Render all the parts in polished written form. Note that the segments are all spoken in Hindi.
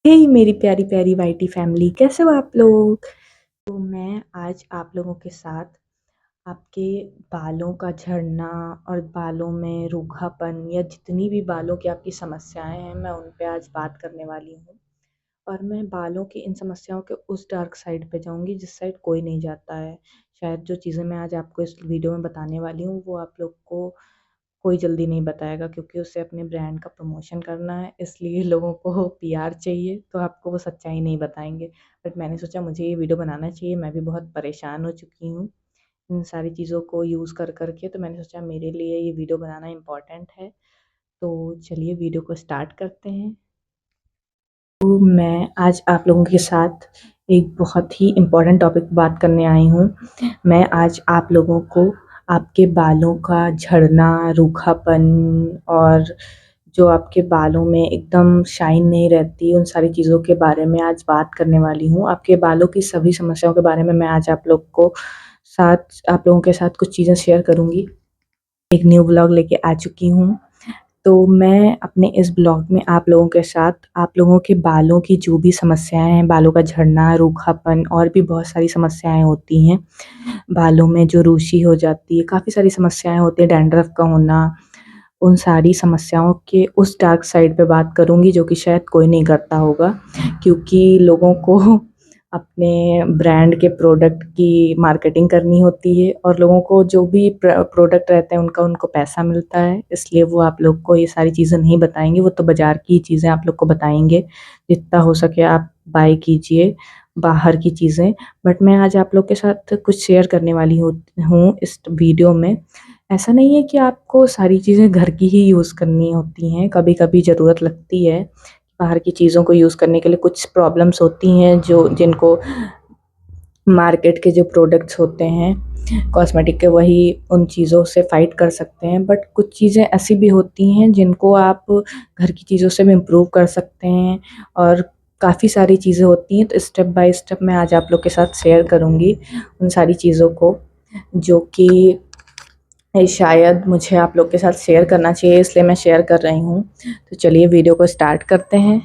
हे मेरी प्यारी प्यारी वाईटी फैमिली, कैसे हो आप लोग? तो मैं आज आप लोगों के साथ आपके बालों का झड़ना और बालों में रूखापन या जितनी भी बालों की आपकी समस्याएं हैं, मैं उन पे आज बात करने वाली हूँ। और मैं बालों की इन समस्याओं के उस डार्क साइड पे जाऊँगी जिस साइड कोई नहीं जाता है। शायद जो चीज़ें मैं आज आपको इस वीडियो में बताने वाली हूँ वो आप लोग को कोई जल्दी नहीं बताएगा, क्योंकि उसे अपने ब्रांड का प्रमोशन करना है, इसलिए लोगों को पीआर चाहिए, तो आपको वो सच्चाई नहीं बताएँगे। बट मैंने सोचा मुझे ये वीडियो बनाना चाहिए, मैं भी बहुत परेशान हो चुकी हूँ इन सारी चीज़ों को यूज़ कर के, तो मैंने सोचा मेरे लिए ये वीडियो बनाना इम्पोर्टेंट है। तो चलिए वीडियो को स्टार्ट करते हैं। तो मैं आज आप लोगों के साथ एक बहुत ही इम्पोर्टेंट टॉपिक पे बात करने आई हूँ। मैं आज आप लोगों को आपके बालों का झड़ना, रूखापन और जो आपके बालों में एकदम शाइन नहीं रहती, उन सारी चीज़ों के बारे में आज बात करने वाली हूँ। आपके बालों की सभी समस्याओं के बारे में मैं आज आप लोगों के साथ कुछ चीज़ें शेयर करूँगी। एक न्यू व्लॉग लेके आ चुकी हूँ। तो मैं अपने इस ब्लॉग में आप लोगों के साथ आप लोगों के बालों की जो भी समस्याएँ हैं, बालों का झड़ना, रूखापन और भी बहुत सारी समस्याएँ होती हैं। बालों में जो रूसी हो जाती है, काफ़ी सारी समस्याएँ होती हैं, डैंड्रफ का होना, उन सारी समस्याओं के उस डार्क साइड पे बात करूँगी जो कि शायद कोई नहीं करता होगा, क्योंकि लोगों को अपने ब्रांड के प्रोडक्ट की मार्केटिंग करनी होती है और लोगों को जो भी प्रोडक्ट रहते हैं उनका उनको पैसा मिलता है, इसलिए वो आप लोग को ये सारी चीज़ें नहीं बताएँगे, वो तो बाज़ार की चीज़ें आप लोग को बताएँगे। जितना हो सके आप बाय कीजिए बाहर की चीज़ें। बट मैं आज आप लोग के साथ कुछ शेयर करने वाली हूँ इस वीडियो में। ऐसा नहीं है कि आपको सारी चीज़ें घर की ही यूज़ करनी होती हैं, कभी-कभी ज़रूरत लगती है बाहर की चीज़ों को यूज़ करने के लिए। कुछ प्रॉब्लम्स होती हैं जो जिनको मार्केट के जो प्रोडक्ट्स होते हैं कॉस्मेटिक के, वही उन चीज़ों से फ़ाइट कर सकते हैं। बट कुछ चीज़ें ऐसी भी होती हैं जिनको आप घर की चीज़ों से भी इम्प्रूव कर सकते हैं और काफ़ी सारी चीज़ें होती हैं। तो स्टेप बाय स्टेप मैं आज आप लोग के साथ शेयर करूँगी उन सारी चीज़ों को, जो कि शायद मुझे आप लोग के साथ शेयर करना चाहिए, इसलिए मैं शेयर कर रही हूँ। तो चलिए वीडियो को स्टार्ट करते हैं।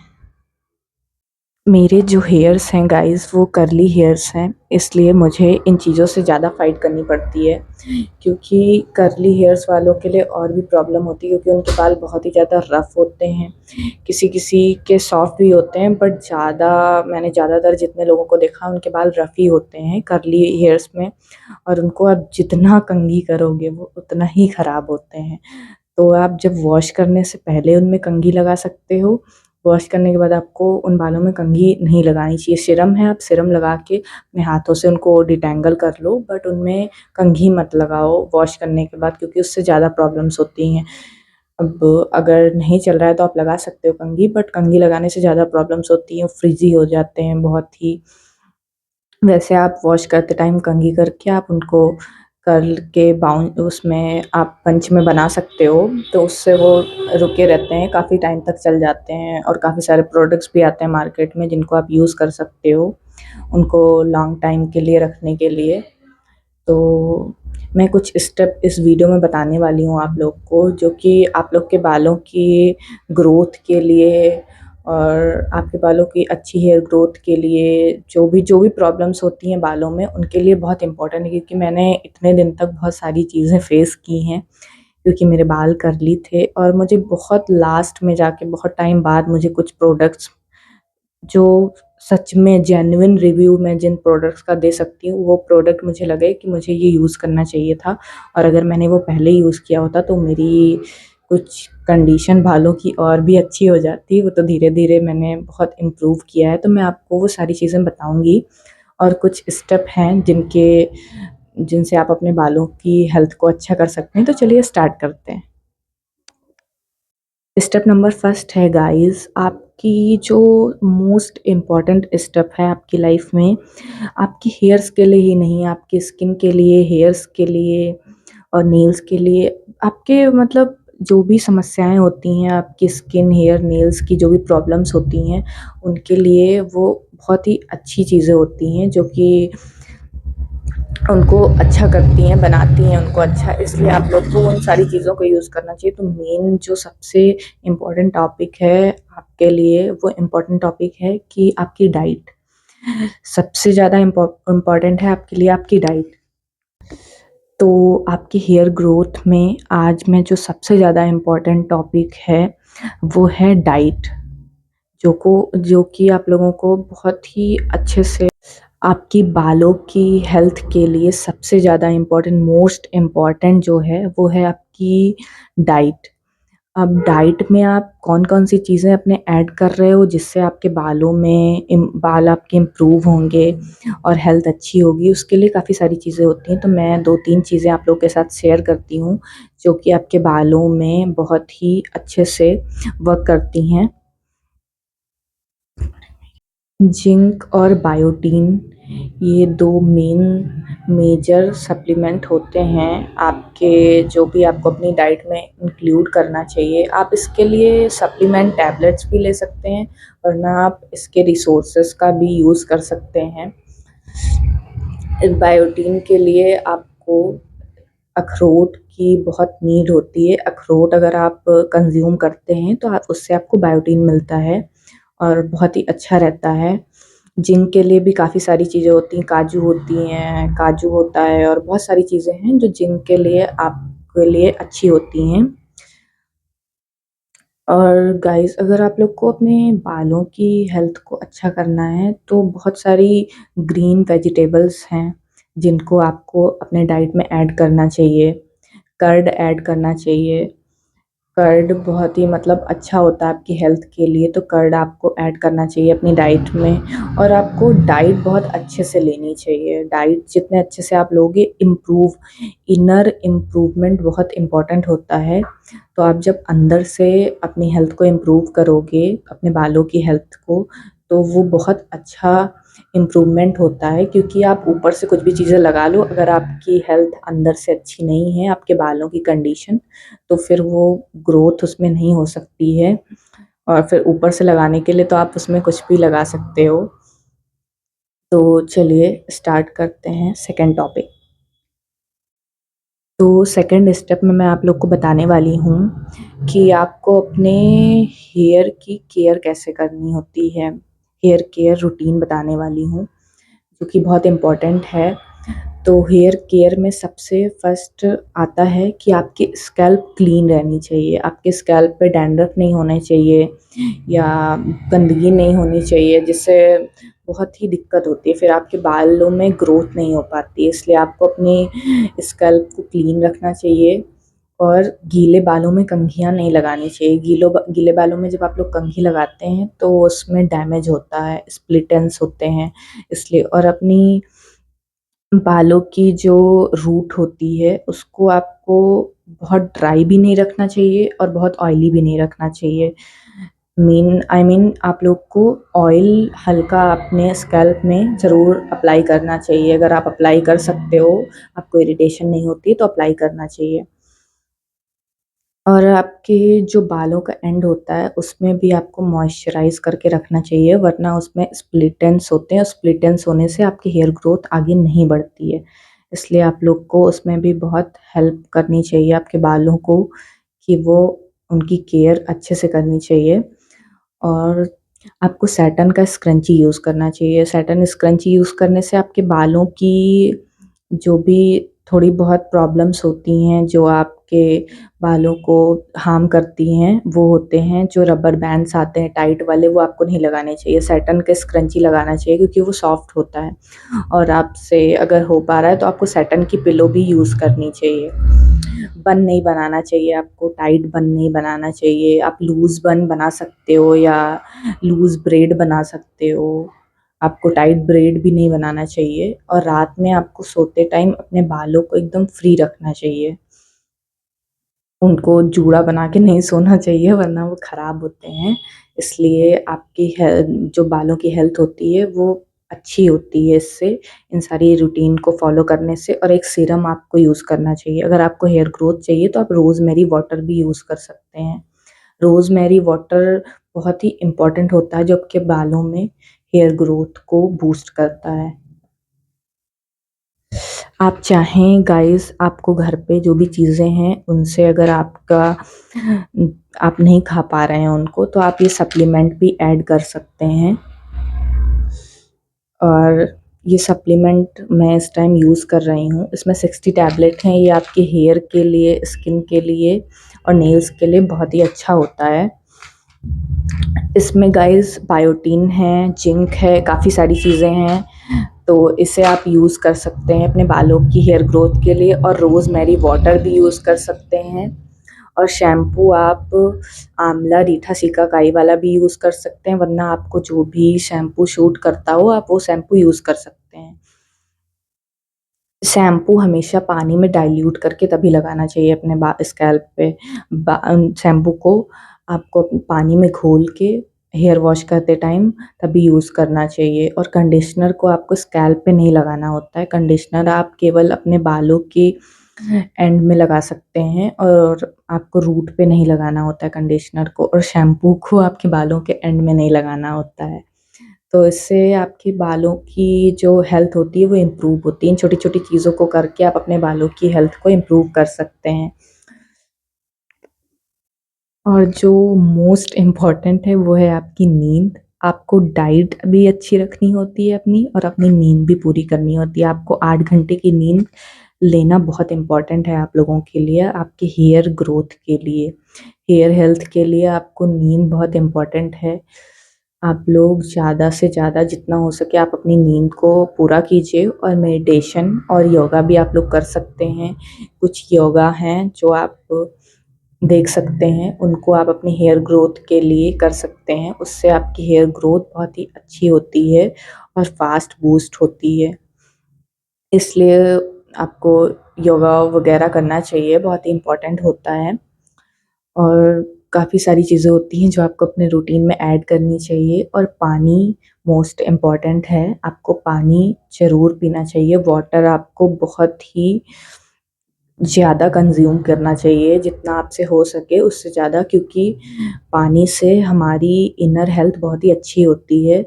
मेरे जो हेयर्स हैं गाइज़, वो कर्ली हेयर्स हैं, इसलिए मुझे इन चीज़ों से ज़्यादा फ़ाइट करनी पड़ती है, क्योंकि कर्ली हेयर्स वालों के लिए और भी प्रॉब्लम होती है, क्योंकि उनके बाल बहुत ही ज़्यादा रफ़ होते हैं। किसी-किसी के सॉफ्ट भी होते हैं, बट मैंने ज़्यादातर जितने लोगों को देखा उनके बाल रफ़ ही होते हैं कर्ली हेयर्स में, और उनको आप जितना कंघी करोगे वो उतना ही ख़राब होते हैं। तो आप जब वॉश करने से पहले उनमें कंघी लगा सकते हो, वॉश करने के बाद आपको उन बालों में कंघी नहीं लगानी चाहिए। सीरम है, आप सीरम लगा के अपने हाथों से उनको डिटैंगल कर लो, बट उनमें कंघी मत लगाओ वॉश करने के बाद, क्योंकि उससे ज़्यादा प्रॉब्लम्स होती हैं। अब अगर नहीं चल रहा है तो आप लगा सकते हो कंघी, बट कंघी लगाने से ज़्यादा प्रॉब्लम्स होती हैं, फ्रिज़ी हो जाते हैं बहुत ही। वैसे आप वॉश करते टाइम कंघी करके आप उनको कर्ल के बाउंड उसमें आप पंच में बना सकते हो, तो उससे वो रुके रहते हैं, काफ़ी टाइम तक चल जाते हैं। और काफ़ी सारे प्रोडक्ट्स भी आते हैं मार्केट में जिनको आप यूज़ कर सकते हो उनको लॉन्ग टाइम के लिए रखने के लिए। तो मैं कुछ स्टेप इस वीडियो में बताने वाली हूँ आप लोग को, जो कि आप लोग के बालों की ग्रोथ के लिए और आपके बालों की अच्छी हेयर ग्रोथ के लिए, जो भी प्रॉब्लम्स होती हैं बालों में, उनके लिए बहुत इम्पोर्टेंट है। क्योंकि मैंने इतने दिन तक बहुत सारी चीज़ें फेस की हैं, क्योंकि मेरे बाल कर्ली थे और मुझे बहुत लास्ट में जाके बहुत टाइम बाद मुझे कुछ प्रोडक्ट्स, जो सच में जेन्युइन रिव्यू मैं जिन प्रोडक्ट्स का दे सकती हूँ, वो प्रोडक्ट मुझे लगे कि मुझे ये यूज़ करना चाहिए था। और अगर मैंने वो पहले यूज़ किया होता तो मेरी कुछ कंडीशन बालों की और भी अच्छी हो जाती। वो तो धीरे-धीरे मैंने बहुत इम्प्रूव किया है, तो मैं आपको वो सारी चीज़ें बताऊँगी। और कुछ स्टेप हैं जिनसे आप अपने बालों की हेल्थ को अच्छा कर सकते हैं। तो चलिए स्टार्ट करते हैं। स्टेप नंबर फर्स्ट है गाइस, आपकी जो मोस्ट इम्पॉर्टेंट स्टेप है आपकी लाइफ में, आपकी हेयर्स के लिए ही नहीं, आपकी स्किन के लिए, हेयर्स के लिए और नेल्स के लिए, आपके मतलब जो भी समस्याएं होती हैं आपकी स्किन, हेयर, नेल्स की जो भी प्रॉब्लम्स होती हैं, उनके लिए वो बहुत ही अच्छी चीज़ें होती हैं, जो कि उनको अच्छा करती हैं, बनाती हैं उनको अच्छा। इसलिए आप लोग को उन सारी चीज़ों को यूज़ करना चाहिए। तो मेन जो सबसे इम्पोर्टेंट टॉपिक है के लिए वो इम्पोर्टेंट टॉपिक है कि आपकी डाइट। सबसे ज़्यादा इम्पोर्टेंट है आपके लिए आपकी डाइट। तो आपकी हेयर ग्रोथ में आज में जो सबसे ज़्यादा इम्पोर्टेंट टॉपिक है वो है डाइट, जो कि आप लोगों को बहुत ही अच्छे से आपकी बालों की हेल्थ के लिए सबसे ज़्यादा इम्पोर्टेंट, मोस्ट इम्पोर्टेंट जो है वो है आपकी डाइट। अब डाइट में आप कौन-कौन सी चीज़ें अपने ऐड कर रहे हो जिससे आपके बालों में बाल आपके इम्प्रूव होंगे और हेल्थ अच्छी होगी, उसके लिए काफ़ी सारी चीज़ें होती हैं। तो मैं 2-3 चीज़ें आप लोगों के साथ शेयर करती हूँ जो कि आपके बालों में बहुत ही अच्छे से वर्क करती हैं। जिंक और बायोटीन, ये 2 मेजर सप्लीमेंट होते हैं आपके, जो भी आपको अपनी डाइट में इंक्लूड करना चाहिए। आप इसके लिए सप्लीमेंट टैबलेट्स भी ले सकते हैं, वरना आप इसके रिसोर्सेज का भी यूज़ कर सकते हैं। बायोटीन के लिए आपको अखरोट की बहुत नीड होती है। अखरोट अगर आप कंज्यूम करते हैं तो आप उससे आपको बायोटीन मिलता है और बहुत ही अच्छा रहता है। जिंक के लिए भी काफ़ी सारी चीज़ें होती हैं, काजू होती हैं, काजू होता है और बहुत सारी चीज़ें हैं जो जिंक के लिए आपके लिए अच्छी होती हैं। और गाइस, अगर आप लोग को अपने बालों की हेल्थ को अच्छा करना है तो बहुत सारी ग्रीन वेजिटेबल्स हैं जिनको आपको अपने डाइट में ऐड करना चाहिए। कर्ड ऐड करना चाहिए। कर्ड बहुत ही मतलब अच्छा होता है आपकी हेल्थ के लिए, तो कर्ड आपको ऐड करना चाहिए अपनी डाइट में। और आपको डाइट बहुत अच्छे से लेनी चाहिए। डाइट जितने अच्छे से आप लोगे, इनर इम्प्रूवमेंट बहुत इम्पॉर्टेंट होता है। तो आप जब अंदर से अपनी हेल्थ को इम्प्रूव करोगे, अपने बालों की हेल्थ को, तो वो बहुत अच्छा इम्प्रूवमेंट होता है। क्योंकि आप ऊपर से कुछ भी चीज़ें लगा लो, अगर आपकी हेल्थ अंदर से अच्छी नहीं है, आपके बालों की कंडीशन, तो फिर वो ग्रोथ उसमें नहीं हो सकती है। और फिर ऊपर से लगाने के लिए तो आप उसमें कुछ भी लगा सकते हो। तो चलिए स्टार्ट करते हैं सेकंड टॉपिक। तो सेकंड स्टेप में मैं आप लोग को बताने वाली हूँ कि आपको अपने हेयर की केयर कैसे करनी होती है। हेयर केयर रूटीन बताने वाली हूँ जो कि बहुत इम्पोर्टेंट है। तो हेयर केयर में सबसे फर्स्ट आता है कि आपकी स्कैल्प क्लीन रहनी चाहिए। आपके स्कैल्प पे डैंड्रफ नहीं होने चाहिए या गंदगी नहीं होनी चाहिए, जिससे बहुत ही दिक्कत होती है, फिर आपके बालों में ग्रोथ नहीं हो पाती है। इसलिए आपको अपनी स्कैल्प को क्लीन रखना चाहिए। और गीले बालों में कंघियाँ नहीं लगानी चाहिए। गीले बालों में जब आप लोग कंघी लगाते हैं तो उसमें डैमेज होता है, स्प्लिट एंड्स होते हैं, इसलिए। और अपनी बालों की जो रूट होती है उसको आपको बहुत ड्राई भी नहीं रखना चाहिए और बहुत ऑयली भी नहीं रखना चाहिए। आप लोग को ऑयल हल्का अपने स्कैल्प में ज़रूर अप्लाई करना चाहिए। अगर आप अप्लाई कर सकते हो, आपको इरिटेशन नहीं होती, तो अप्लाई करना चाहिए। और आपके जो बालों का एंड होता है उसमें भी आपको मॉइस्चराइज़ करके रखना चाहिए, वरना उसमें स्प्लिट एंड्स होते हैं और स्प्लिट एंड्स होने से आपकी हेयर ग्रोथ आगे नहीं बढ़ती है। इसलिए आप लोग को उसमें भी बहुत हेल्प करनी चाहिए आपके बालों को, कि वो उनकी केयर अच्छे से करनी चाहिए। और आपको सैटन का स्क्रंची यूज़ करना चाहिए। सैटन स्क्रंची यूज़ करने से आपके बालों की जो भी थोड़ी बहुत प्रॉब्लम्स होती हैं, जो आपके बालों को हार्म करती हैं, वो होते हैं जो रबर बैंड्स आते हैं टाइट वाले, वो आपको नहीं लगाने चाहिए। सैटन का स्क्रंची लगाना चाहिए क्योंकि वो सॉफ्ट होता है। और आपसे अगर हो पा रहा है तो आपको सैटन की पिलो भी यूज़ करनी चाहिए। बन नहीं बनाना चाहिए आपको, टाइट बन नहीं बनाना चाहिए। आप लूज़ बन बना सकते हो या लूज़ ब्रेड बना सकते हो। आपको टाइट ब्रेड भी नहीं बनाना चाहिए। और रात में आपको सोते टाइम अपने बालों को एकदम फ्री रखना चाहिए। उनको जूड़ा बना के नहीं सोना चाहिए, वरना वो ख़राब होते हैं। इसलिए आपकी जो बालों की हेल्थ होती है वो अच्छी होती है इससे, इन सारी रूटीन को फॉलो करने से। और एक सीरम आपको यूज़ करना चाहिए। अगर आपको हेयर ग्रोथ चाहिए तो आप रोज़मेरी वाटर भी यूज़ कर सकते हैं। रोज़मेरी वाटर बहुत ही इम्पोर्टेंट होता है जो आपके बालों में हेयर ग्रोथ को बूस्ट करता है। आप चाहें गाइस, आपको घर पे जो भी चीज़ें हैं उनसे अगर आप नहीं खा पा रहे हैं उनको, तो आप ये सप्लीमेंट भी ऐड कर सकते हैं। और ये सप्लीमेंट मैं इस टाइम यूज़ कर रही हूँ। इसमें 60 टैबलेट हैं। ये आपके हेयर के लिए, स्किन के लिए और नेल्स के लिए बहुत ही अच्छा होता है। इसमें गाइस बायोटीन है, जिंक है, काफ़ी सारी चीज़ें हैं। तो इसे आप यूज़ कर सकते हैं अपने बालों की हेयर ग्रोथ के लिए। और रोज़मेरी वाटर भी यूज़ कर सकते हैं। और शैम्पू आप आंवला, रीठा, सिकाकाई वाला भी यूज़ कर सकते हैं, वरना आपको जो भी शैम्पू सूट करता हो आप वो शैम्पू यूज़ कर सकते हैं। शैम्पू हमेशा पानी में डाइल्यूट करके तभी लगाना चाहिए अपने स्कैल्प पे। शैम्पू को आपको पानी में घोल के हेयर वॉश करते टाइम तभी यूज़ करना चाहिए। और कंडीशनर को आपको स्कैल्प पे नहीं लगाना होता है। कंडीशनर आप केवल अपने बालों के एंड में लगा सकते हैं और आपको रूट पे नहीं लगाना होता है कंडीशनर को। और शैम्पू को आपके बालों के एंड में नहीं लगाना होता है। तो इससे आपके बालों की जो हेल्थ होती है वो इम्प्रूव होती है। इन छोटी-छोटी चीज़ों को करके आप अपने बालों की हेल्थ को इम्प्रूव कर सकते हैं। और जो मोस्ट इम्पोर्टेंट है वो है आपकी नींद। आपको डाइट भी अच्छी रखनी होती है अपनी, और अपनी नींद भी पूरी करनी होती है। आपको 8 घंटे की नींद लेना बहुत इम्पोर्टेंट है आप लोगों के लिए, आपके हेयर ग्रोथ के लिए, हेयर हेल्थ के लिए आपको नींद बहुत इम्पोर्टेंट है। आप लोग ज़्यादा से ज़्यादा जितना हो सके आप अपनी नींद को पूरा कीजिए। और मेडिटेशन और योगा भी आप लोग कर सकते हैं। कुछ योगा हैं जो आप देख सकते हैं, उनको आप अपनी हेयर ग्रोथ के लिए कर सकते हैं। उससे आपकी हेयर ग्रोथ बहुत ही अच्छी होती है और फ़ास्ट बूस्ट होती है। इसलिए आपको योगा वगैरह करना चाहिए, बहुत ही इम्पोर्टेंट होता है। और काफ़ी सारी चीज़ें होती हैं जो आपको अपने रूटीन में ऐड करनी चाहिए। और पानी मोस्ट इम्पोर्टेंट है, आपको पानी ज़रूर पीना चाहिए। वाटर आपको बहुत ही ज़्यादा कंज़्यूम करना चाहिए, जितना आपसे हो सके उससे ज़्यादा, क्योंकि पानी से हमारी इनर हेल्थ बहुत ही अच्छी होती है।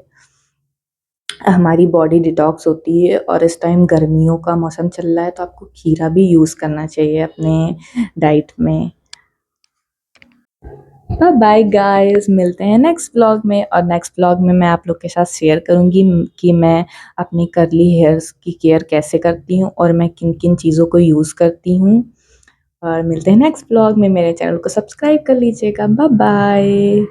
हमारी बॉडी डिटॉक्स होती है। और इस टाइम गर्मियों का मौसम चल रहा है तो आपको खीरा भी यूज़ करना चाहिए अपने डाइट में। बाय बाय गाइस, मिलते हैं नेक्स्ट व्लॉग में। और नेक्स्ट व्लॉग में मैं आप लोग के साथ शेयर करूँगी कि मैं अपनी कर्ली हेयर्स की केयर कैसे करती हूँ और मैं किन किन चीज़ों को यूज़ करती हूँ। और मिलते हैं नेक्स्ट व्लॉग में। मेरे चैनल को सब्सक्राइब कर लीजिएगा। Bye bye.